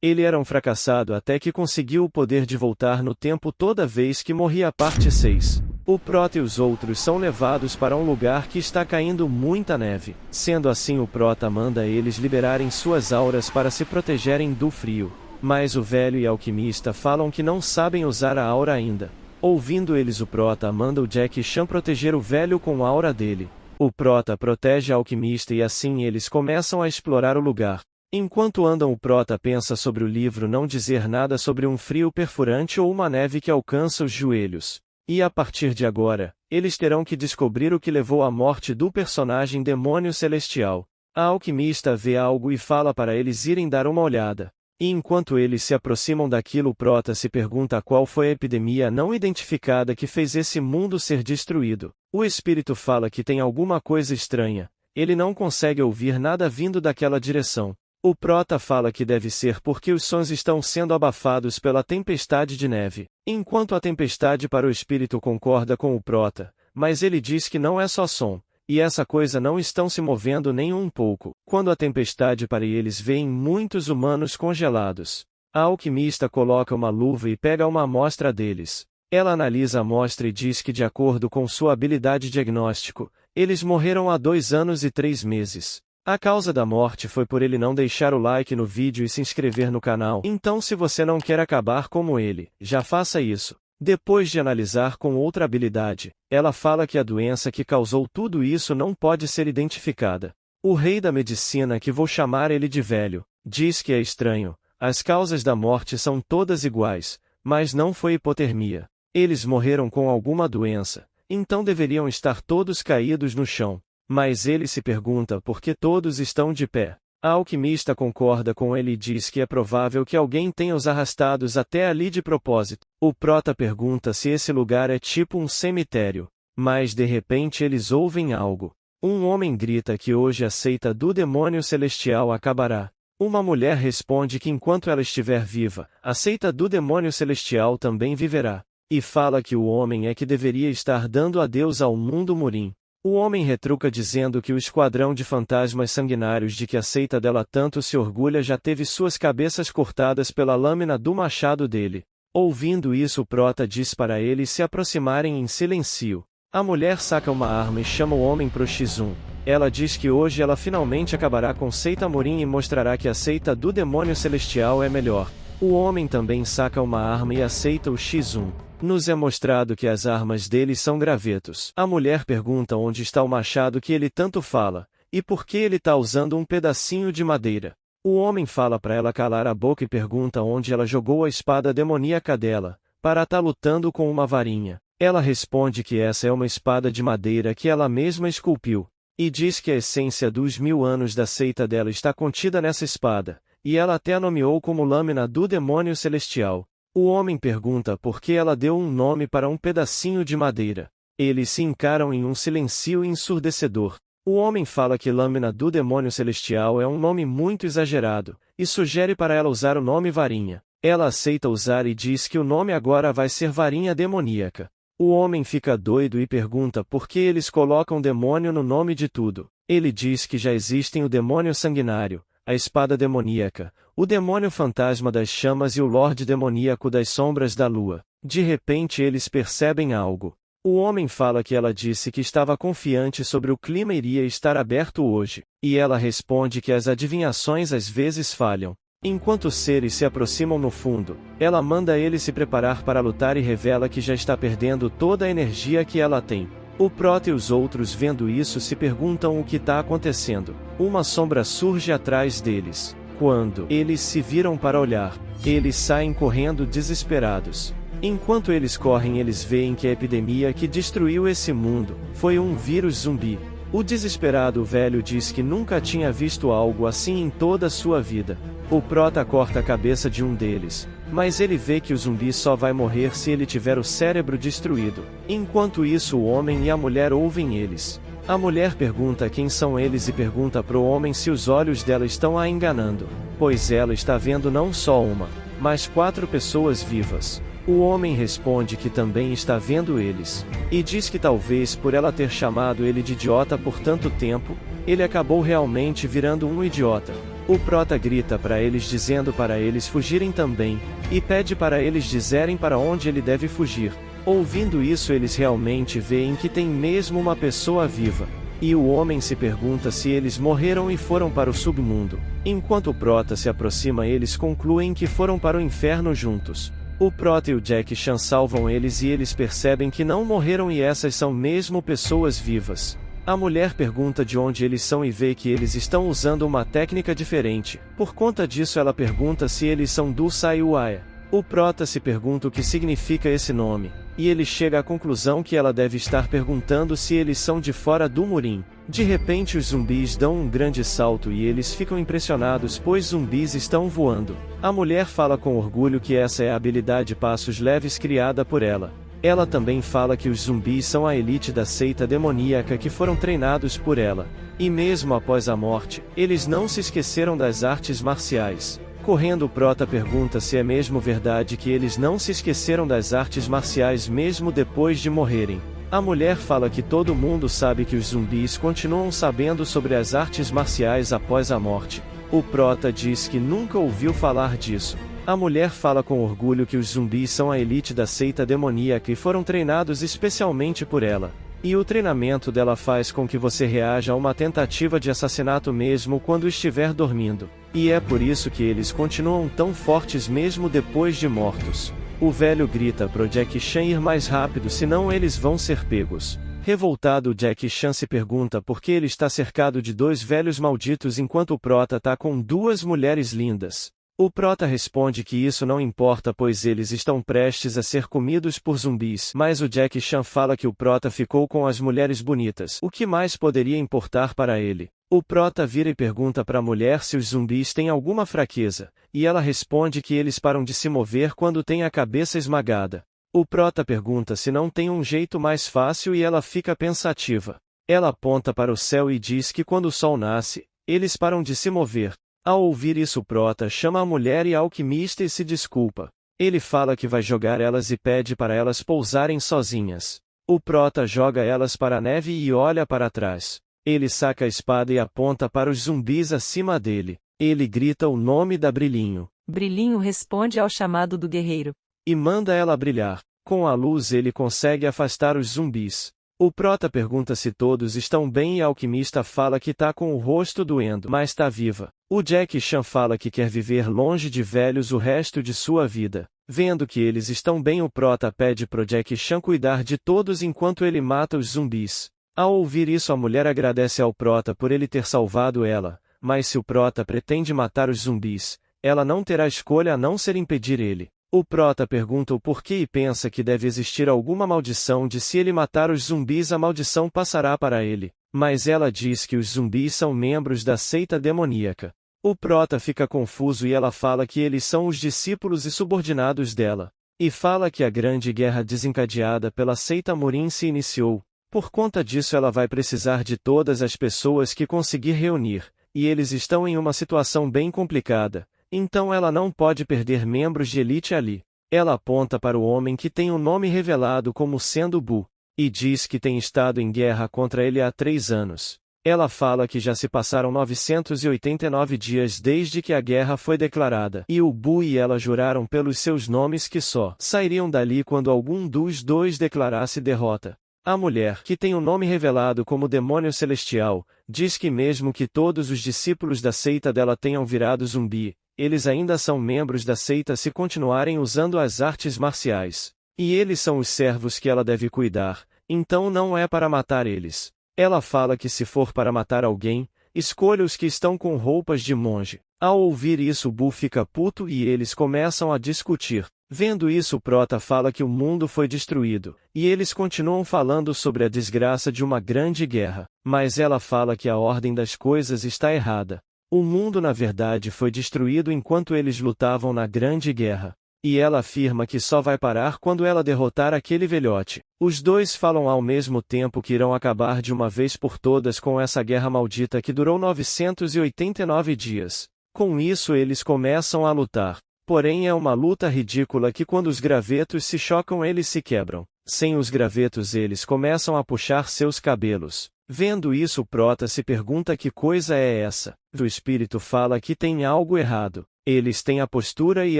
Ele era um fracassado até que conseguiu o poder de voltar no tempo toda vez que morria. Parte 6. O Prota e os outros são levados para um lugar que está caindo muita neve. Sendo assim, o Prota manda eles liberarem suas auras para se protegerem do frio. Mas o velho e a alquimista falam que não sabem usar a aura ainda. Ouvindo eles, o Prota manda o Jack Chan proteger o velho com a aura dele. O Prota protege a alquimista e assim eles começam a explorar o lugar. Enquanto andam, o Prota pensa sobre o livro não dizer nada sobre um frio perfurante ou uma neve que alcança os joelhos. E a partir de agora, eles terão que descobrir o que levou à morte do personagem Demônio Celestial. A alquimista vê algo e fala para eles irem dar uma olhada. E enquanto eles se aproximam daquilo, o Prota se pergunta qual foi a epidemia não identificada que fez esse mundo ser destruído. O espírito fala que tem alguma coisa estranha. Ele não consegue ouvir nada vindo daquela direção. O Prota fala que deve ser porque os sons estão sendo abafados pela tempestade de neve. Enquanto a tempestade para o espírito concorda com o Prota, mas ele diz que não é só som, e essa coisa não estão se movendo nem um pouco. Quando a tempestade para eles veem muitos humanos congelados. A alquimista coloca uma luva e pega uma amostra deles. Ela analisa a amostra e diz que de acordo com sua habilidade diagnóstico, eles morreram há 2 anos e 3 meses. A causa da morte foi por ele não deixar o like no vídeo e se inscrever no canal. Então, se você não quer acabar como ele, já faça isso. Depois de analisar com outra habilidade, ela fala que a doença que causou tudo isso não pode ser identificada. O rei da medicina, que vou chamar ele de velho, diz que é estranho. As causas da morte são todas iguais, mas não foi hipotermia. Eles morreram com alguma doença, então deveriam estar todos caídos no chão. Mas ele se pergunta por que todos estão de pé. A alquimista concorda com ele e diz que é provável que alguém tenha os arrastados até ali de propósito. O Prota pergunta se esse lugar é tipo um cemitério. Mas de repente eles ouvem algo. Um homem grita que hoje a seita do Demônio Celestial acabará. Uma mulher responde que enquanto ela estiver viva, a seita do Demônio Celestial também viverá. E fala que o homem é que deveria estar dando adeus ao mundo Murim. O homem retruca dizendo que o esquadrão de fantasmas sanguinários de que a seita dela tanto se orgulha já teve suas cabeças cortadas pela lâmina do machado dele. Ouvindo isso, o Prota diz para eles se aproximarem em silêncio. A mulher saca uma arma e chama o homem pro X1. Ela diz que hoje ela finalmente acabará com seita Murim e mostrará que a seita do Demônio Celestial é melhor. O homem também saca uma arma e aceita o X1. Nos é mostrado que as armas deles são gravetos. A mulher pergunta onde está o machado que ele tanto fala, e por que ele está usando um pedacinho de madeira. O homem fala para ela calar a boca e pergunta onde ela jogou a espada demoníaca dela, para estar lutando com uma varinha. Ela responde que essa é uma espada de madeira que ela mesma esculpiu, e diz que a essência dos 1000 anos da seita dela está contida nessa espada, e ela até a nomeou como lâmina do Demônio Celestial. O homem pergunta por que ela deu um nome para um pedacinho de madeira. Eles se encaram em um silêncio ensurdecedor. O homem fala que lâmina do Demônio Celestial é um nome muito exagerado, e sugere para ela usar o nome varinha. Ela aceita usar e diz que o nome agora vai ser varinha demoníaca. O homem fica doido e pergunta por que eles colocam demônio no nome de tudo. Ele diz que já existem o demônio sanguinário, a espada demoníaca, o demônio fantasma das chamas e o Lorde demoníaco das sombras da lua. De repente eles percebem algo. O homem fala que ela disse que estava confiante sobre o clima iria estar aberto hoje, e ela responde que as adivinhações às vezes falham. Enquanto os seres se aproximam no fundo, ela manda ele se preparar para lutar e revela que já está perdendo toda a energia que ela tem. O Prota e os outros, vendo isso, se perguntam o que está acontecendo. Uma sombra surge atrás deles. Quando eles se viram para olhar, eles saem correndo desesperados. Enquanto eles correm, eles veem que a epidemia que destruiu esse mundo foi um vírus zumbi. O desesperado velho diz que nunca tinha visto algo assim em toda a sua vida. O Prota corta a cabeça de um deles, mas ele vê que o zumbi só vai morrer se ele tiver o cérebro destruído. Enquanto isso, o homem e a mulher ouvem eles. A mulher pergunta quem são eles e pergunta pro homem se os olhos dela estão a enganando, pois ela está vendo não só uma, mas 4 pessoas vivas. O homem responde que também está vendo eles, e diz que talvez por ela ter chamado ele de idiota por tanto tempo, ele acabou realmente virando um idiota. O prota grita para eles dizendo para eles fugirem também, e pede para eles dizerem para onde ele deve fugir. Ouvindo isso eles realmente veem que tem mesmo uma pessoa viva. E o homem se pergunta se eles morreram e foram para o submundo. Enquanto o prota se aproxima eles concluem que foram para o inferno juntos. O prota e o Jack Chan salvam eles e eles percebem que não morreram e essas são mesmo pessoas vivas. A mulher pergunta de onde eles são e vê que eles estão usando uma técnica diferente. Por conta disso ela pergunta se eles são do Saiuaia. O prota se pergunta o que significa esse nome, e ele chega à conclusão que ela deve estar perguntando se eles são de fora do Murim. De repente os zumbis dão um grande salto e eles ficam impressionados pois zumbis estão voando. A mulher fala com orgulho que essa é a habilidade passos leves criada por ela. Ela também fala que os zumbis são a elite da seita demoníaca que foram treinados por ela. E mesmo após a morte, eles não se esqueceram das artes marciais. Correndo o prota pergunta se é mesmo verdade que eles não se esqueceram das artes marciais mesmo depois de morrerem. A mulher fala que todo mundo sabe que os zumbis continuam sabendo sobre as artes marciais após a morte. O prota diz que nunca ouviu falar disso. A mulher fala com orgulho que os zumbis são a elite da seita demoníaca e foram treinados especialmente por ela. E o treinamento dela faz com que você reaja a uma tentativa de assassinato mesmo quando estiver dormindo. E é por isso que eles continuam tão fortes mesmo depois de mortos. O velho grita pro Jack Chan ir mais rápido senão eles vão ser pegos. Revoltado Jack Chan se pergunta por que ele está cercado de dois velhos malditos enquanto o prota tá com duas mulheres lindas. O prota responde que isso não importa pois eles estão prestes a ser comidos por zumbis, mas o Jack Chan fala que o prota ficou com as mulheres bonitas. O que mais poderia importar para ele? O prota vira e pergunta para a mulher se os zumbis têm alguma fraqueza, e ela responde que eles param de se mover quando têm a cabeça esmagada. O prota pergunta se não tem um jeito mais fácil e ela fica pensativa. Ela aponta para o céu e diz que quando o sol nasce, eles param de se mover. Ao ouvir isso o prota chama a mulher e a alquimista e se desculpa. Ele fala que vai jogar elas e pede para elas pousarem sozinhas. O prota joga elas para a neve e olha para trás. Ele saca a espada e aponta para os zumbis acima dele. Ele grita o nome da Brilhinho. Brilhinho responde ao chamado do guerreiro e manda ela brilhar. Com a luz ele consegue afastar os zumbis. O prota pergunta se todos estão bem e a alquimista fala que tá com o rosto doendo, mas tá viva. O Jack Chan fala que quer viver longe de velhos o resto de sua vida. Vendo que eles estão bem o prota pede pro Jack Chan cuidar de todos enquanto ele mata os zumbis. Ao ouvir isso a mulher agradece ao prota por ele ter salvado ela, mas se o prota pretende matar os zumbis, ela não terá escolha a não ser impedir ele. O prota pergunta o porquê e pensa que deve existir alguma maldição de se ele matar os zumbis a maldição passará para ele, mas ela diz que os zumbis são membros da seita demoníaca. O prota fica confuso e ela fala que eles são os discípulos e subordinados dela, e fala que a grande guerra desencadeada pela seita Murim se iniciou. Por conta disso ela vai precisar de todas as pessoas que conseguir reunir, e eles estão em uma situação bem complicada. Então ela não pode perder membros de elite ali. Ela aponta para o homem que tem o nome revelado como sendo Bu, e diz que tem estado em guerra contra ele há 3 anos. Ela fala que já se passaram 989 dias desde que a guerra foi declarada, e o Bu e ela juraram pelos seus nomes que só sairiam dali quando algum dos dois declarasse derrota. A mulher, que tem o nome revelado como Demônio Celestial, diz que mesmo que todos os discípulos da seita dela tenham virado zumbi, eles ainda são membros da seita se continuarem usando as artes marciais. E eles são os servos que ela deve cuidar, então não é para matar eles. Ela fala que se for para matar alguém, escolha os que estão com roupas de monge. Ao ouvir isso Bu fica puto e eles começam a discutir. Vendo isso o prota fala que o mundo foi destruído, e eles continuam falando sobre a desgraça de uma grande guerra, mas ela fala que a ordem das coisas está errada. O mundo na verdade foi destruído enquanto eles lutavam na grande guerra. E ela afirma que só vai parar quando ela derrotar aquele velhote. Os dois falam ao mesmo tempo que irão acabar de uma vez por todas com essa guerra maldita que durou 989 dias. Com isso eles começam a lutar. Porém é uma luta ridícula que quando os gravetos se chocam eles se quebram. Sem os gravetos eles começam a puxar seus cabelos. Vendo isso, o Prota se pergunta que coisa é essa. O espírito fala que tem algo errado. Eles têm a postura e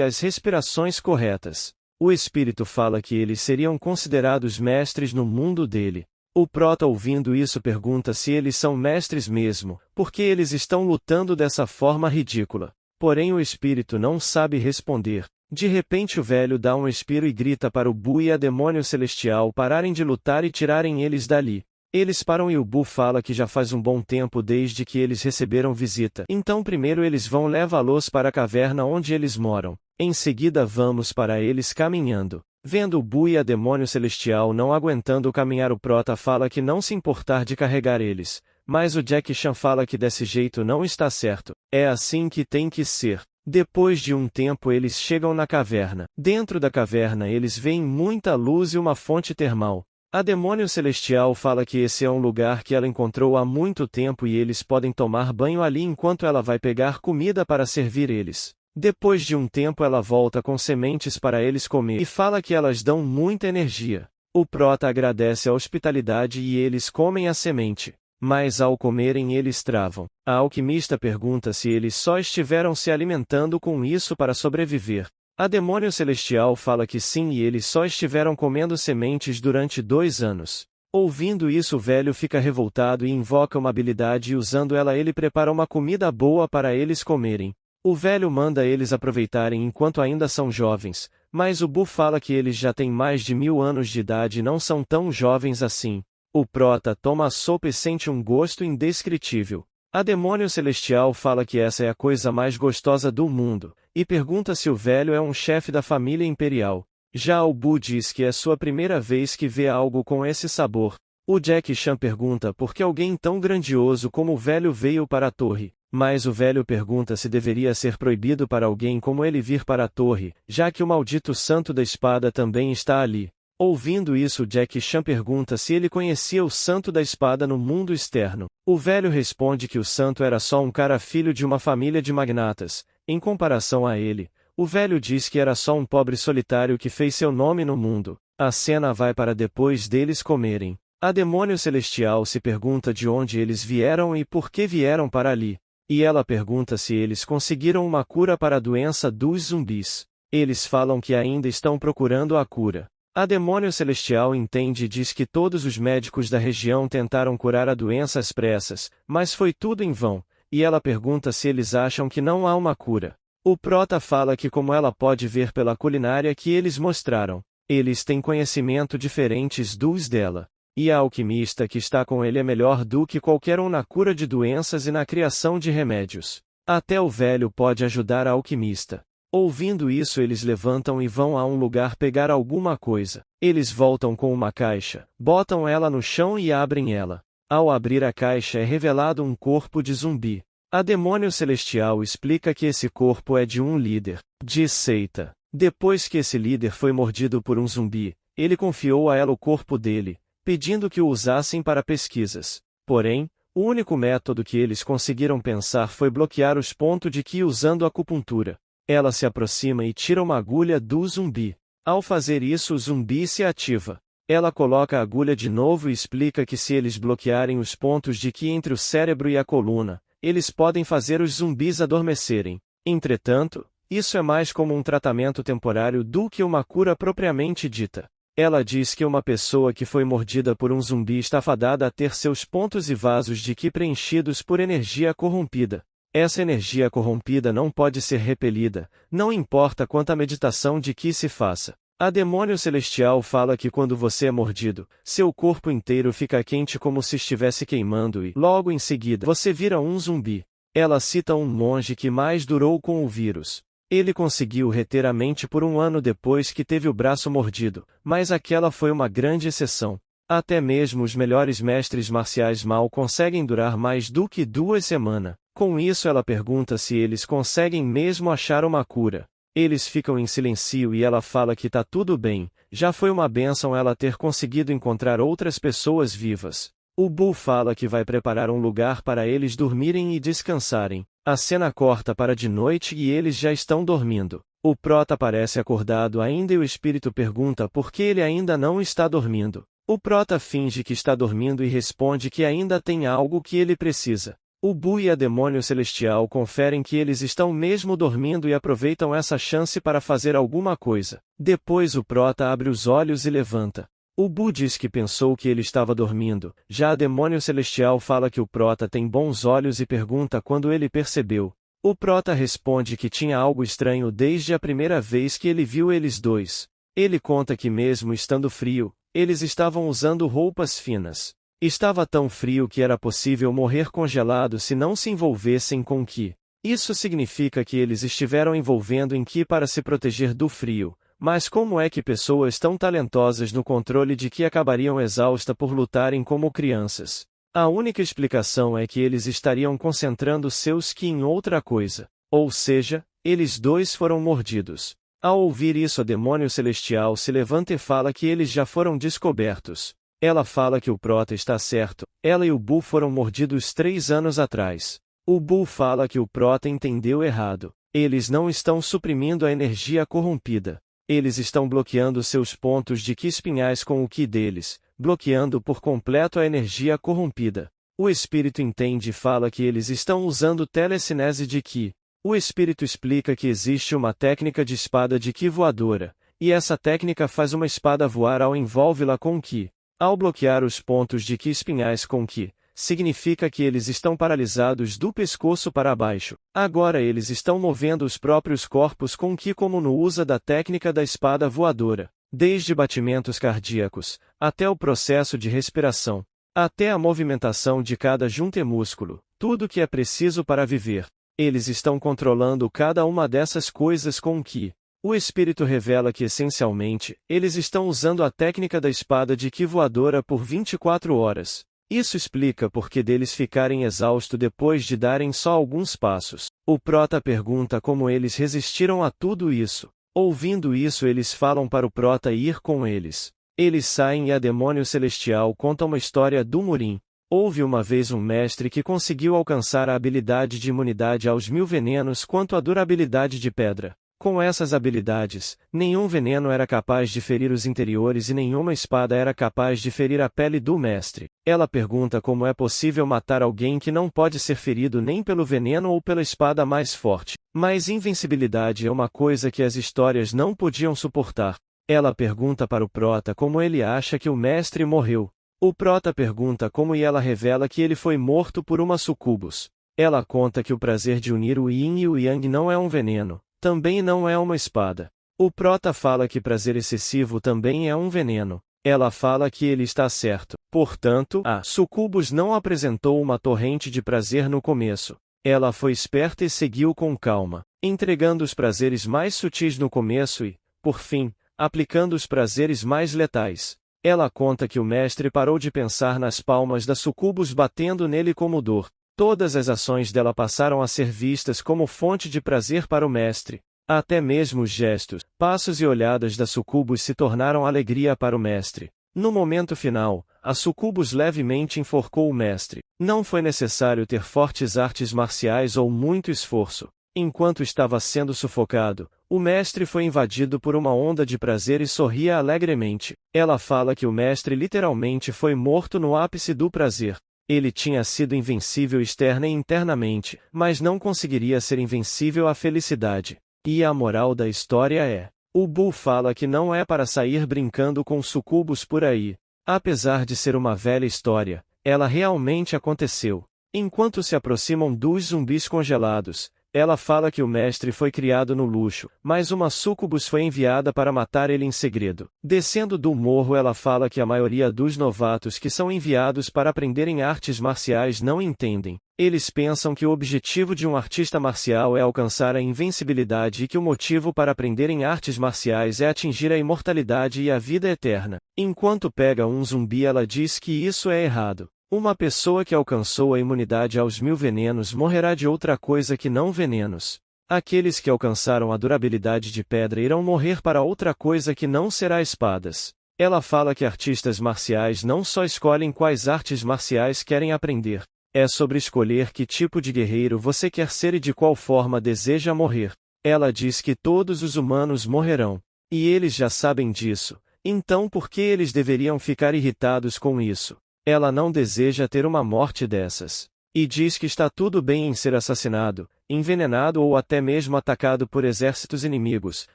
as respirações corretas. O espírito fala que eles seriam considerados mestres no mundo dele. O Prota, ouvindo isso, pergunta se eles são mestres mesmo, porque eles estão lutando dessa forma ridícula. Porém o espírito não sabe responder. De repente o velho dá um espirro e grita para o Bu e a demônio celestial pararem de lutar e tirarem eles dali. Eles param e o Bu fala que já faz um bom tempo desde que eles receberam visita. Então primeiro eles vão levá-los para a caverna onde eles moram. Em seguida vamos para eles caminhando. Vendo o Bu e a demônio celestial não aguentando caminhar, o Prota fala que não se importar de carregar eles. Mas o Jack Chan fala que desse jeito não está certo. É assim que tem que ser. Depois de um tempo eles chegam na caverna. Dentro da caverna eles veem muita luz e uma fonte termal. A demônio celestial fala que esse é um lugar que ela encontrou há muito tempo e eles podem tomar banho ali enquanto ela vai pegar comida para servir eles. Depois de um tempo ela volta com sementes para eles comer e fala que elas dão muita energia. O Prota agradece a hospitalidade e eles comem a semente. Mas ao comerem eles travam. A alquimista pergunta se eles só estiveram se alimentando com isso para sobreviver. A demônio celestial fala que sim e eles só estiveram comendo sementes durante 2 anos. Ouvindo isso, o velho fica revoltado e invoca uma habilidade e usando ela ele prepara uma comida boa para eles comerem. O velho manda eles aproveitarem enquanto ainda são jovens, mas o Bu fala que eles já têm mais de 1000 anos de idade e não são tão jovens assim. O Prota toma a sopa e sente um gosto indescritível. A demônio celestial fala que essa é a coisa mais gostosa do mundo, e pergunta se o velho é um chefe da família imperial. Já o Bu diz que é sua primeira vez que vê algo com esse sabor. O Jack Chan pergunta por que alguém tão grandioso como o velho veio para a torre, mas o velho pergunta se deveria ser proibido para alguém como ele vir para a torre, já que o maldito santo da espada também está ali. Ouvindo isso, Jack Chan pergunta se ele conhecia o santo da espada no mundo externo. O velho responde que o santo era só um cara filho de uma família de magnatas. Em comparação a ele, o velho diz que era só um pobre solitário que fez seu nome no mundo. A cena vai para depois deles comerem. A demônio celestial se pergunta de onde eles vieram e por que vieram para ali. E ela pergunta se eles conseguiram uma cura para a doença dos zumbis. Eles falam que ainda estão procurando a cura. A demônio celestial entende e diz que todos os médicos da região tentaram curar a doença às pressas, mas foi tudo em vão, e ela pergunta se eles acham que não há uma cura. O Prota fala que como ela pode ver pela culinária que eles mostraram, eles têm conhecimento diferentes dos dela. E a alquimista que está com ele é melhor do que qualquer um na cura de doenças e na criação de remédios. Até o velho pode ajudar a alquimista. Ouvindo isso, eles levantam e vão a um lugar pegar alguma coisa. Eles voltam com uma caixa, botam ela no chão e abrem ela. Ao abrir a caixa é revelado um corpo de zumbi. A demônio celestial explica que esse corpo é de um líder de seita. Depois que esse líder foi mordido por um zumbi, ele confiou a ela o corpo dele, pedindo que o usassem para pesquisas. Porém, o único método que eles conseguiram pensar foi bloquear os pontos de Ki usando acupuntura. Ela se aproxima e tira uma agulha do zumbi. Ao fazer isso, o zumbi se ativa. Ela coloca a agulha de novo e explica que se eles bloquearem os pontos de Ki entre o cérebro e a coluna, eles podem fazer os zumbis adormecerem. Entretanto, isso é mais como um tratamento temporário do que uma cura propriamente dita. Ela diz que uma pessoa que foi mordida por um zumbi está fadada a ter seus pontos e vasos de Ki preenchidos por energia corrompida. Essa energia corrompida não pode ser repelida, não importa quanta meditação de Ki se faça. A demônio celestial fala que quando você é mordido, seu corpo inteiro fica quente como se estivesse queimando e, logo em seguida, você vira um zumbi. Ela cita um monge que mais durou com o vírus. Ele conseguiu reter a mente por 1 ano depois que teve o braço mordido, mas aquela foi uma grande exceção. Até mesmo os melhores mestres marciais mal conseguem durar mais do que 2 semanas. Com isso ela pergunta se eles conseguem mesmo achar uma cura. Eles ficam em silêncio e ela fala que tá tudo bem, já foi uma bênção ela ter conseguido encontrar outras pessoas vivas. O Bu fala que vai preparar um lugar para eles dormirem e descansarem. A cena corta para de noite e eles já estão dormindo. O Prota parece acordado ainda e o espírito pergunta por que ele ainda não está dormindo. O prota finge que está dormindo e responde que ainda tem algo que ele precisa. O Bu e a demônio celestial conferem que eles estão mesmo dormindo e aproveitam essa chance para fazer alguma coisa. Depois o prota abre os olhos e levanta. O Bu diz que pensou que ele estava dormindo, já a demônio celestial fala que o prota tem bons olhos e pergunta quando ele percebeu. O prota responde que tinha algo estranho desde a primeira vez que ele viu eles dois. Ele conta que mesmo estando frio, eles estavam usando roupas finas. Estava tão frio que era possível morrer congelado se não se envolvessem com Ki. Isso significa que eles estiveram envolvendo em Ki para se proteger do frio. Mas como é que pessoas tão talentosas no controle de Ki acabariam exaustas por lutarem como crianças? A única explicação é que eles estariam concentrando seus Ki em outra coisa. Ou seja, eles dois foram mordidos. Ao ouvir isso, a demônio celestial se levanta e fala que eles já foram descobertos. Ela fala que o prota está certo, ela e o Bu foram mordidos 3 anos atrás. O Bu fala que o prota entendeu errado. Eles não estão suprimindo a energia corrompida. Eles estão bloqueando seus pontos de Ki espinhais com o Ki deles, bloqueando por completo a energia corrompida. O espírito entende e fala que eles estão usando telecinese de Ki. O espírito explica que existe uma técnica de espada de Ki voadora, e essa técnica faz uma espada voar ao envolve-la com Ki. Ao bloquear os pontos de Ki espinhais com Ki, significa que eles estão paralisados do pescoço para baixo. Agora eles estão movendo os próprios corpos com Ki como no uso da técnica da espada voadora, desde batimentos cardíacos, até o processo de respiração, até a movimentação de cada junta e músculo, tudo que é preciso para viver. Eles estão controlando cada uma dessas coisas com Ki. O espírito revela que essencialmente, eles estão usando a técnica da espada de Ki voadora por 24 horas. Isso explica por que deles ficarem exaustos depois de darem só alguns passos. O prota pergunta como eles resistiram a tudo isso. Ouvindo isso, eles falam para o prota ir com eles. Eles saem e a demônio celestial conta uma história do Murim. Houve uma vez um mestre que conseguiu alcançar a habilidade de imunidade aos 1000 venenos quanto à durabilidade de pedra. Com essas habilidades, nenhum veneno era capaz de ferir os interiores e nenhuma espada era capaz de ferir a pele do mestre. Ela pergunta como é possível matar alguém que não pode ser ferido nem pelo veneno ou pela espada mais forte. Mas invencibilidade é uma coisa que as histórias não podiam suportar. Ela pergunta para o prota como ele acha que o mestre morreu. O prota pergunta como e ela revela que ele foi morto por uma sucubus. Ela conta que o prazer de unir o yin e o yang não é um veneno. Também não é uma espada. O prota fala que prazer excessivo também é um veneno. Ela fala que ele está certo. Portanto, a sucubus não apresentou uma torrente de prazer no começo. Ela foi esperta e seguiu com calma, entregando os prazeres mais sutis no começo e, por fim, aplicando os prazeres mais letais. Ela conta que o mestre parou de pensar nas palmas da sucubus batendo nele como dor. Todas as ações dela passaram a ser vistas como fonte de prazer para o mestre. Até mesmo os gestos, passos e olhadas da sucubus se tornaram alegria para o mestre. No momento final, a sucubus levemente enforcou o mestre. Não foi necessário ter fortes artes marciais ou muito esforço. Enquanto estava sendo sufocado, o mestre foi invadido por uma onda de prazer e sorria alegremente. Ela fala que o mestre literalmente foi morto no ápice do prazer. Ele tinha sido invencível externa e internamente, mas não conseguiria ser invencível à felicidade. E a moral da história é: o Bu fala que não é para sair brincando com sucubus por aí. Apesar de ser uma velha história, ela realmente aconteceu. Enquanto se aproximam dos zumbis congelados, ela fala que o mestre foi criado no luxo, mas uma sucubus foi enviada para matar ele em segredo. Descendo do morro, ela fala que a maioria dos novatos que são enviados para aprenderem artes marciais não entendem. Eles pensam que o objetivo de um artista marcial é alcançar a invencibilidade e que o motivo para aprenderem artes marciais é atingir a imortalidade e a vida eterna. Enquanto pega um zumbi, ela diz que isso é errado. Uma pessoa que alcançou a imunidade aos 1000 venenos morrerá de outra coisa que não venenos. Aqueles que alcançaram a durabilidade de pedra irão morrer para outra coisa que não será espadas. Ela fala que artistas marciais não só escolhem quais artes marciais querem aprender. É sobre escolher que tipo de guerreiro você quer ser e de qual forma deseja morrer. Ela diz que todos os humanos morrerão. E eles já sabem disso. Então por que eles deveriam ficar irritados com isso? Ela não deseja ter uma morte dessas. E diz que está tudo bem em ser assassinado, envenenado ou até mesmo atacado por exércitos inimigos,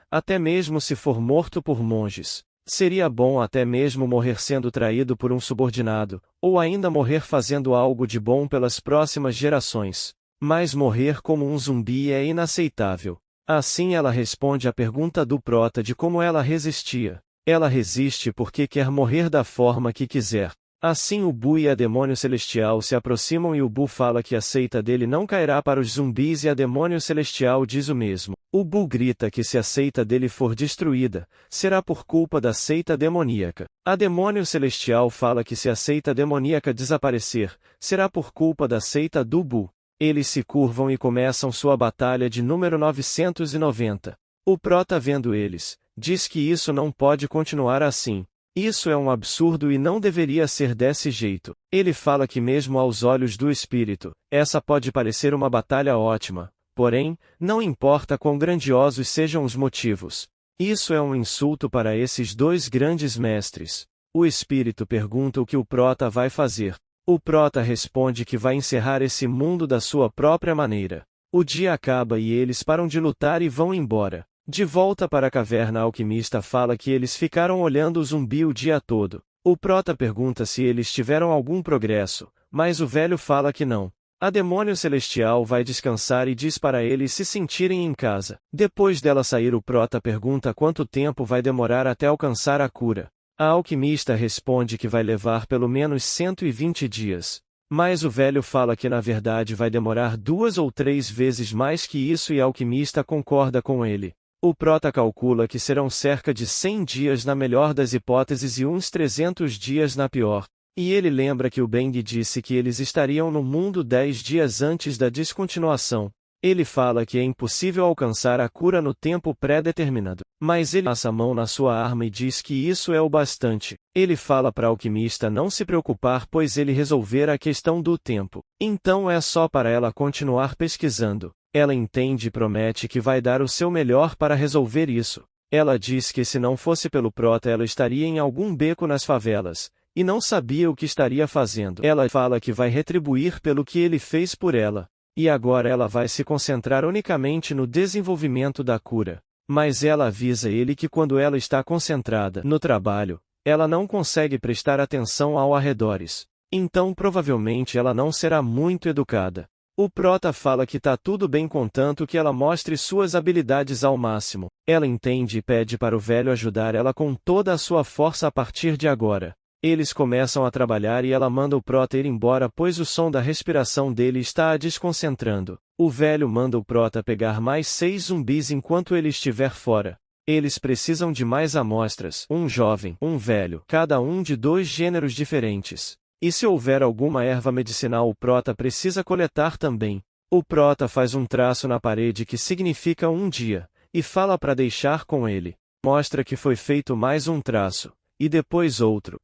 até mesmo se for morto por monges. Seria bom até mesmo morrer sendo traído por um subordinado, ou ainda morrer fazendo algo de bom pelas próximas gerações. Mas morrer como um zumbi é inaceitável. Assim ela responde à pergunta do prota de como ela resistia. Ela resiste porque quer morrer da forma que quiser. Assim o Bu e a Demônio Celestial se aproximam e o Bu fala que a seita dele não cairá para os zumbis e a Demônio Celestial diz o mesmo. O Bu grita que se a seita dele for destruída, será por culpa da seita demoníaca. A Demônio Celestial fala que se a seita demoníaca desaparecer, será por culpa da seita do Bu. Eles se curvam e começam sua batalha de número 990. O prota vendo eles, diz que isso não pode continuar assim. Isso é um absurdo e não deveria ser desse jeito. Ele fala que mesmo aos olhos do espírito, essa pode parecer uma batalha ótima, porém, não importa quão grandiosos sejam os motivos. Isso é um insulto para esses dois grandes mestres. O espírito pergunta o que o prota vai fazer. O prota responde que vai encerrar esse mundo da sua própria maneira. O dia acaba e eles param de lutar e vão embora. De volta para a caverna, a alquimista fala que eles ficaram olhando o zumbi o dia todo. O prota pergunta se eles tiveram algum progresso, mas o velho fala que não. A Demônio Celestial vai descansar e diz para eles se sentirem em casa. Depois dela sair, o prota pergunta quanto tempo vai demorar até alcançar a cura. A alquimista responde que vai levar pelo menos 120 dias. Mas o velho fala que na verdade vai demorar 2 ou 3 vezes mais que isso e a alquimista concorda com ele. O prota calcula que serão cerca de 100 dias na melhor das hipóteses e uns 300 dias na pior. E ele lembra que o Beng disse que eles estariam no mundo 10 dias antes da descontinuação. Ele fala que é impossível alcançar a cura no tempo pré-determinado. Mas ele passa a mão na sua arma e diz que isso é o bastante. Ele fala para a alquimista não se preocupar pois ele resolverá a questão do tempo. Então é só para ela continuar pesquisando. Ela entende e promete que vai dar o seu melhor para resolver isso. Ela diz que se não fosse pelo prota ela estaria em algum beco nas favelas, e não sabia o que estaria fazendo. Ela fala que vai retribuir pelo que ele fez por ela. E agora ela vai se concentrar unicamente no desenvolvimento da cura. Mas ela avisa ele que quando ela está concentrada no trabalho, ela não consegue prestar atenção ao arredores. Então provavelmente ela não será muito educada. O prota fala que tá tudo bem contanto que ela mostre suas habilidades ao máximo. Ela entende e pede para o velho ajudar ela com toda a sua força a partir de agora. Eles começam a trabalhar e ela manda o prota ir embora pois o som da respiração dele está a desconcentrando. O velho manda o prota pegar mais 6 zumbis enquanto ele estiver fora. Eles precisam de mais amostras, um jovem, um velho, cada um de 2 gêneros diferentes. E se houver alguma erva medicinal o prota precisa coletar também. O prota faz um traço na parede que significa um dia, e fala para deixar com ele. Mostra que foi feito mais um traço, e depois outro.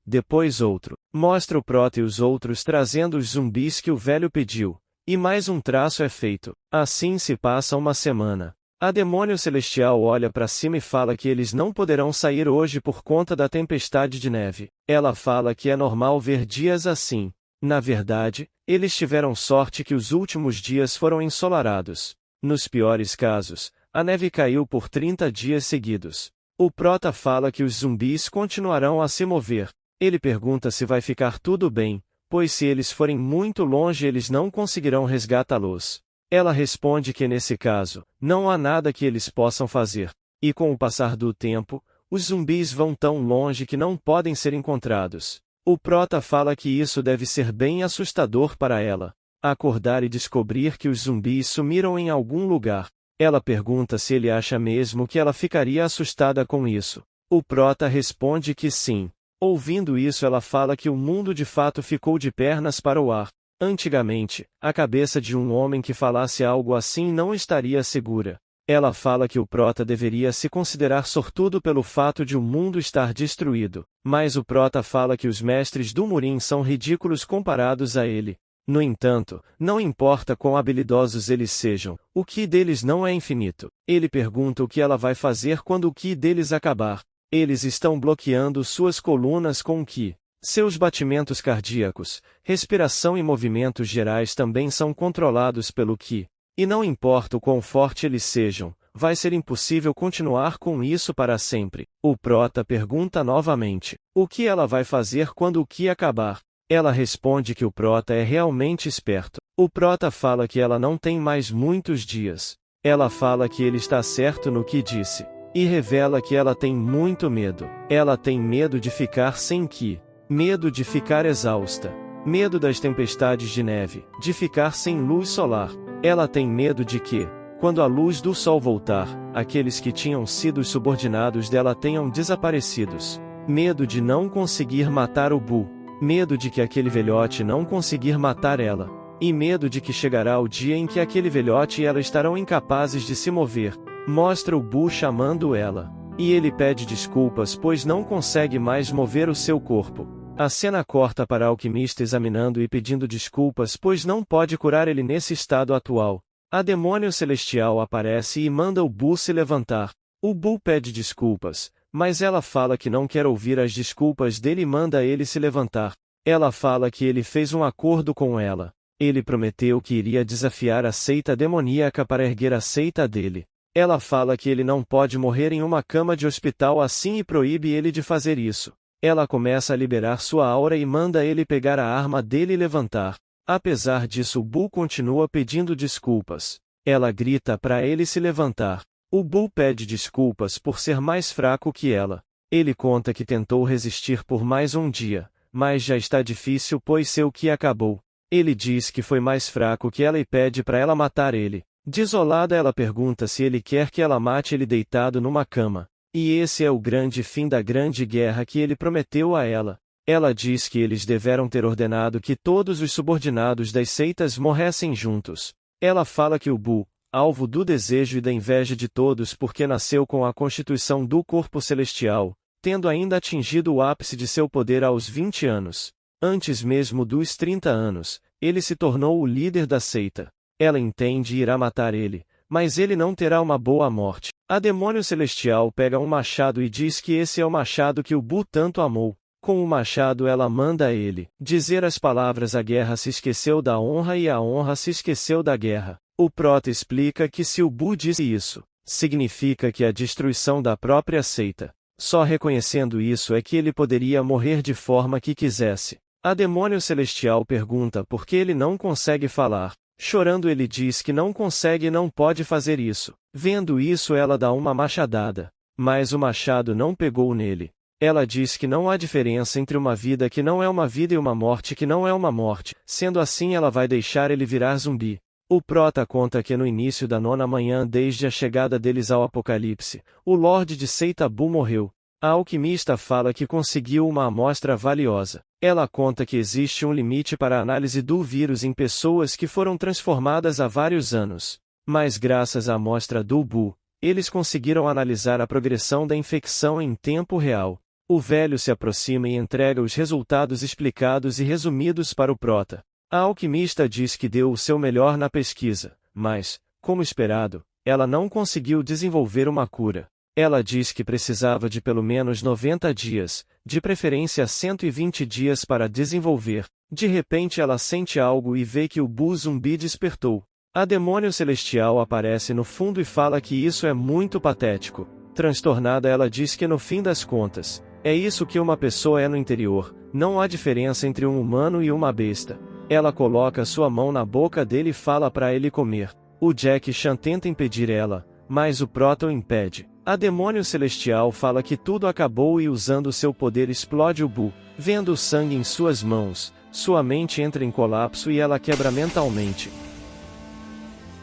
Mostra o prota e os outros trazendo os zumbis que o velho pediu, e mais um traço é feito. Assim se passa uma semana. A Demônio Celestial olha para cima e fala que eles não poderão sair hoje por conta da tempestade de neve. Ela fala que é normal ver dias assim. Na verdade, eles tiveram sorte que os últimos dias foram ensolarados. Nos piores casos, a neve caiu por 30 dias seguidos. O prota fala que os zumbis continuarão a se mover. Ele pergunta se vai ficar tudo bem, pois se eles forem muito longe eles não conseguirão resgatá-los. Ela responde que nesse caso, não há nada que eles possam fazer. E com o passar do tempo, os zumbis vão tão longe que não podem ser encontrados. O prota fala que isso deve ser bem assustador para ela. Acordar e descobrir que os zumbis sumiram em algum lugar. Ela pergunta se ele acha mesmo que ela ficaria assustada com isso. O prota responde que sim. Ouvindo isso ela fala que o mundo de fato ficou de pernas para o ar. Antigamente, a cabeça de um homem que falasse algo assim não estaria segura. Ela fala que o prota deveria se considerar sortudo pelo fato de o mundo estar destruído, mas o prota fala que os mestres do Murim são ridículos comparados a ele. No entanto, não importa quão habilidosos eles sejam, o ki deles não é infinito. Ele pergunta o que ela vai fazer quando o ki deles acabar. Eles estão bloqueando suas colunas com o ki. Seus batimentos cardíacos, respiração e movimentos gerais também são controlados pelo ki. E não importa o quão forte eles sejam, vai ser impossível continuar com isso para sempre. O prota pergunta novamente: o que ela vai fazer quando o ki acabar? Ela responde que o prota é realmente esperto. O prota fala que ela não tem mais muitos dias. Ela fala que ele está certo no que disse. E revela que ela tem muito medo. Ela tem medo de ficar sem ki. Medo de ficar exausta. Medo das tempestades de neve. De ficar sem luz solar. Ela tem medo de que, quando a luz do sol voltar, aqueles que tinham sido os subordinados dela tenham desaparecidos. Medo de não conseguir matar o Bu. Medo de que aquele velhote não conseguir matar ela. E medo de que chegará o dia em que aquele velhote e ela estarão incapazes de se mover. Mostra o Bu chamando ela. E ele pede desculpas pois não consegue mais mover o seu corpo. A cena corta para a alquimista examinando e pedindo desculpas pois não pode curar ele nesse estado atual. A demônio celestial aparece e manda o Bu se levantar. O Bu pede desculpas, mas ela fala que não quer ouvir as desculpas dele e manda ele se levantar. Ela fala que ele fez um acordo com ela. Ele prometeu que iria desafiar a seita demoníaca para erguer a seita dele. Ela fala que ele não pode morrer em uma cama de hospital assim e proíbe ele de fazer isso. Ela começa a liberar sua aura e manda ele pegar a arma dele e levantar. Apesar disso, o Bu continua pedindo desculpas. Ela grita para ele se levantar. O Bu pede desculpas por ser mais fraco que ela. Ele conta que tentou resistir por mais um dia, mas já está difícil pois seu ki acabou. Ele diz que foi mais fraco que ela e pede para ela matar ele. Desolada, ela pergunta se ele quer que ela mate ele deitado numa cama. E esse é o grande fim da grande guerra que ele prometeu a ela. Ela diz que eles deveram ter ordenado que todos os subordinados das seitas morressem juntos. Ela fala que o Bu, alvo do desejo e da inveja de todos porque nasceu com a constituição do corpo celestial, tendo ainda atingido o ápice de seu poder aos 20 anos. Antes mesmo dos 30 anos, ele se tornou o líder da seita. Ela entende e irá matar ele, mas ele não terá uma boa morte. A demônio celestial pega um machado e diz que esse é o machado que o Bu tanto amou. Com o machado ela manda ele dizer as palavras: a guerra se esqueceu da honra e a honra se esqueceu da guerra. O prota explica que se o Bu disse isso, significa que a destruição da própria seita. Só reconhecendo isso é que ele poderia morrer de forma que quisesse. A demônio celestial pergunta por que ele não consegue falar. Chorando ele diz que não consegue e não pode fazer isso. Vendo isso ela dá uma machadada. Mas o machado não pegou nele. Ela diz que não há diferença entre uma vida que não é uma vida e uma morte que não é uma morte. Sendo assim ela vai deixar ele virar zumbi. O prota conta que no início da 9ª manhã desde a chegada deles ao apocalipse, o Lorde de Seita Bu morreu. A alquimista fala que conseguiu uma amostra valiosa. Ela conta que existe um limite para a análise do vírus em pessoas que foram transformadas há vários anos. Mas graças à amostra do Bu, eles conseguiram analisar a progressão da infecção em tempo real. O velho se aproxima e entrega os resultados explicados e resumidos para o prota. A alquimista diz que deu o seu melhor na pesquisa, mas, como esperado, ela não conseguiu desenvolver uma cura. Ela diz que precisava de pelo menos 90 dias, de preferência 120 dias para desenvolver. De repente ela sente algo e vê que o Bu zumbi despertou. A demônio celestial aparece no fundo e fala que isso é muito patético. Transtornada ela diz que no fim das contas, é isso que uma pessoa é no interior, não há diferença entre um humano e uma besta. Ela coloca sua mão na boca dele e fala para ele comer. O Jack Chan tenta impedir ela, mas o prota o impede. A demônio celestial fala que tudo acabou e usando seu poder explode o Bu. Vendo o sangue em suas mãos, sua mente entra em colapso e ela quebra mentalmente.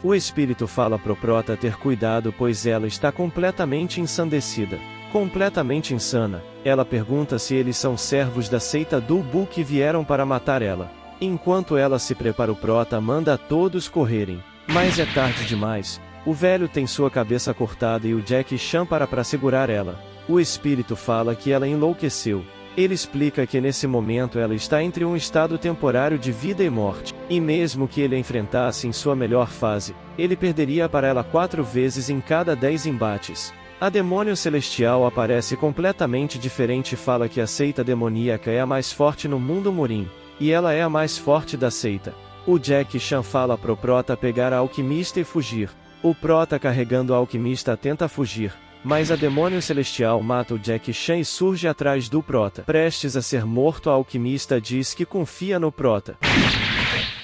O espírito fala pro prota ter cuidado pois ela está completamente ensandecida. Completamente insana, ela pergunta se eles são servos da seita do Bu que vieram para matar ela. Enquanto ela se prepara o prota manda todos correrem. Mas é tarde demais. O velho tem sua cabeça cortada e o Jack Chan para segurar ela. O espírito fala que ela enlouqueceu. Ele explica que nesse momento ela está entre um estado temporário de vida e morte, e mesmo que ele a enfrentasse em sua melhor fase, ele perderia para ela 4 vezes em cada 10 embates. A demônio celestial aparece completamente diferente e fala que a seita demoníaca é a mais forte no mundo Murim, e ela é a mais forte da seita. O Jack Chan fala pro Prota pegar a alquimista e fugir. O Prota carregando a alquimista tenta fugir, mas a demônio celestial mata o Jack Chan e surge atrás do Prota. Prestes a ser morto, a alquimista diz que confia no Prota.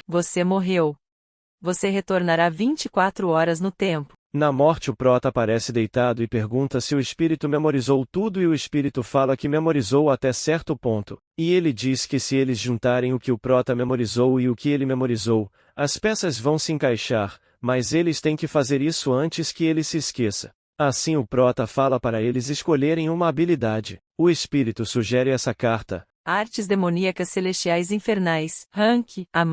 Você morreu. Você retornará 24 horas no tempo. Na morte, o Prota aparece deitado e pergunta se o espírito memorizou tudo, e o espírito fala que memorizou até certo ponto. E ele diz que se eles juntarem o que o Prota memorizou e o que ele memorizou, as peças vão se encaixar, mas eles têm que fazer isso antes que ele se esqueça. Assim o Prota fala para eles escolherem uma habilidade. O espírito sugere essa carta. Artes demoníacas celestiais infernais. Rank A+.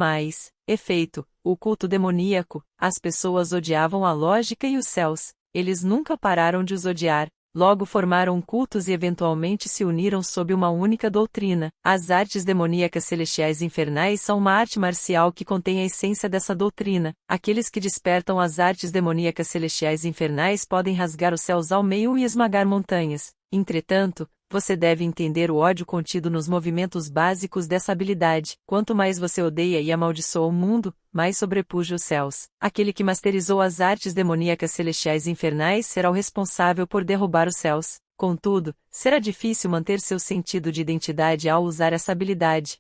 Efeito: o culto demoníaco. As pessoas odiavam a lógica e os céus. Eles nunca pararam de os odiar. Logo formaram cultos e eventualmente se uniram sob uma única doutrina. As artes demoníacas celestiais infernais são uma arte marcial que contém a essência dessa doutrina. Aqueles que despertam as artes demoníacas celestiais infernais podem rasgar os céus ao meio e esmagar montanhas. Entretanto, você deve entender o ódio contido nos movimentos básicos dessa habilidade. Quanto mais você odeia e amaldiçoa o mundo, mais sobrepuja os céus. Aquele que masterizou as artes demoníacas celestiais infernais será o responsável por derrubar os céus. Contudo, será difícil manter seu sentido de identidade ao usar essa habilidade.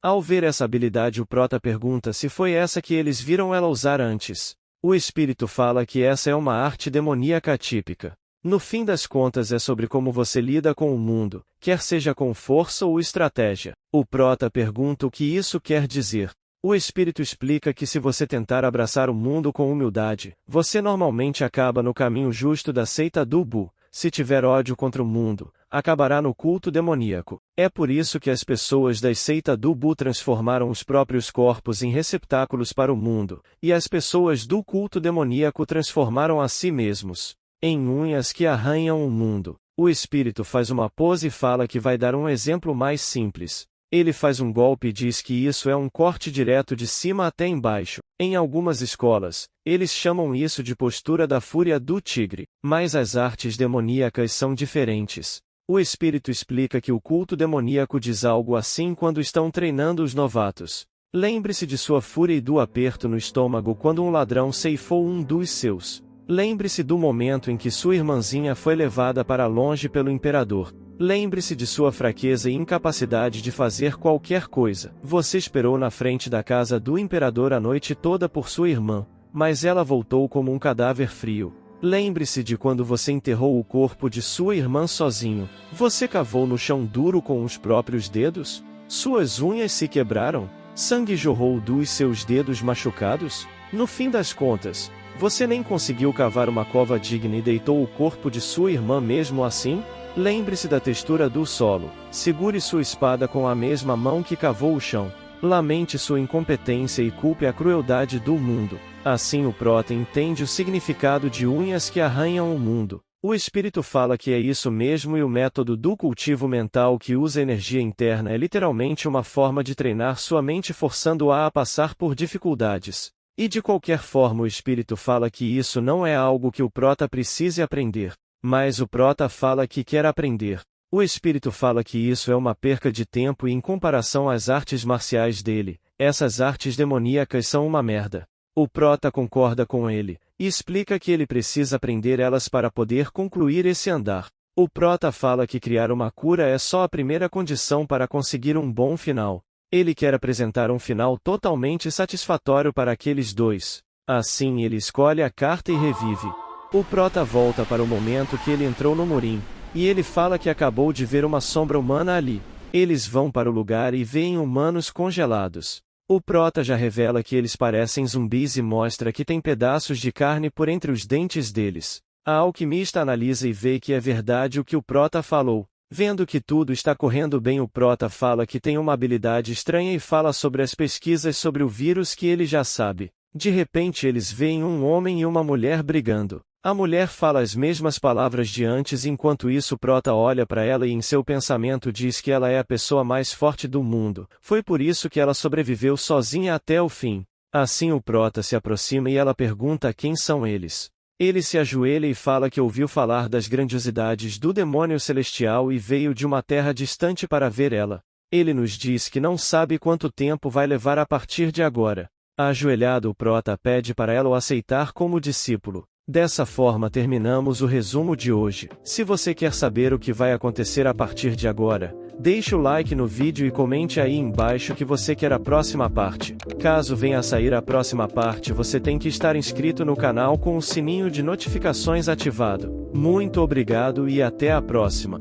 Ao ver essa habilidade, o Prota pergunta se foi essa que eles viram ela usar antes. O espírito fala que essa é uma arte demoníaca atípica. No fim das contas é sobre como você lida com o mundo, quer seja com força ou estratégia. O Prota pergunta o que isso quer dizer. O espírito explica que se você tentar abraçar o mundo com humildade, você normalmente acaba no caminho justo da seita do Bu. Se tiver ódio contra o mundo, acabará no culto demoníaco. É por isso que as pessoas da seita do Bu transformaram os próprios corpos em receptáculos para o mundo, e as pessoas do culto demoníaco transformaram a si mesmos em unhas que arranham o mundo. O espírito faz uma pose e fala que vai dar um exemplo mais simples. Ele faz um golpe e diz que isso é um corte direto de cima até embaixo. Em algumas escolas, eles chamam isso de postura da fúria do tigre, mas as artes demoníacas são diferentes. O espírito explica que o culto demoníaco diz algo assim quando estão treinando os novatos. Lembre-se de sua fúria e do aperto no estômago quando um ladrão ceifou um dos seus. Lembre-se do momento em que sua irmãzinha foi levada para longe pelo imperador. Lembre-se de sua fraqueza e incapacidade de fazer qualquer coisa. Você esperou na frente da casa do imperador a noite toda por sua irmã, mas ela voltou como um cadáver frio. Lembre-se de quando você enterrou o corpo de sua irmã sozinho. Você cavou no chão duro com os próprios dedos? Suas unhas se quebraram? Sangue jorrou dos seus dedos machucados? No fim das contas, você nem conseguiu cavar uma cova digna e deitou o corpo de sua irmã mesmo assim? Lembre-se da textura do solo. Segure sua espada com a mesma mão que cavou o chão. Lamente sua incompetência e culpe a crueldade do mundo. Assim o Prota entende o significado de unhas que arranham o mundo. O espírito fala que é isso mesmo, e o método do cultivo mental que usa energia interna é literalmente uma forma de treinar sua mente, forçando-a a passar por dificuldades. E de qualquer forma o espírito fala que isso não é algo que o Prota precise aprender. Mas o Prota fala que quer aprender. O espírito fala que isso é uma perca de tempo e em comparação às artes marciais dele, essas artes demoníacas são uma merda. O Prota concorda com ele, e explica que ele precisa aprender elas para poder concluir esse andar. O Prota fala que criar uma cura é só a primeira condição para conseguir um bom final. Ele quer apresentar um final totalmente satisfatório para aqueles dois. Assim ele escolhe a carta e revive. O Prota volta para o momento que ele entrou no Murim, e ele fala que acabou de ver uma sombra humana ali. Eles vão para o lugar e veem humanos congelados. O Prota já revela que eles parecem zumbis e mostra que tem pedaços de carne por entre os dentes deles. A alquimista analisa e vê que é verdade o que o Prota falou. Vendo que tudo está correndo bem, o Prota fala que tem uma habilidade estranha e fala sobre as pesquisas sobre o vírus que ele já sabe. De repente eles veem um homem e uma mulher brigando. A mulher fala as mesmas palavras de antes, enquanto isso o Prota olha para ela e em seu pensamento diz que ela é a pessoa mais forte do mundo. Foi por isso que ela sobreviveu sozinha até o fim. Assim o Prota se aproxima e ela pergunta quem são eles. Ele se ajoelha e fala que ouviu falar das grandiosidades do demônio celestial e veio de uma terra distante para ver ela. Ele nos diz que não sabe quanto tempo vai levar a partir de agora. Ajoelhado, o prota pede para ela o aceitar como discípulo. Dessa forma terminamos o resumo de hoje. Se você quer saber o que vai acontecer a partir de agora, deixe o like no vídeo e comente aí embaixo que você quer a próxima parte. Caso venha a sair a próxima parte, você tem que estar inscrito no canal com o sininho de notificações ativado. Muito obrigado e até a próxima.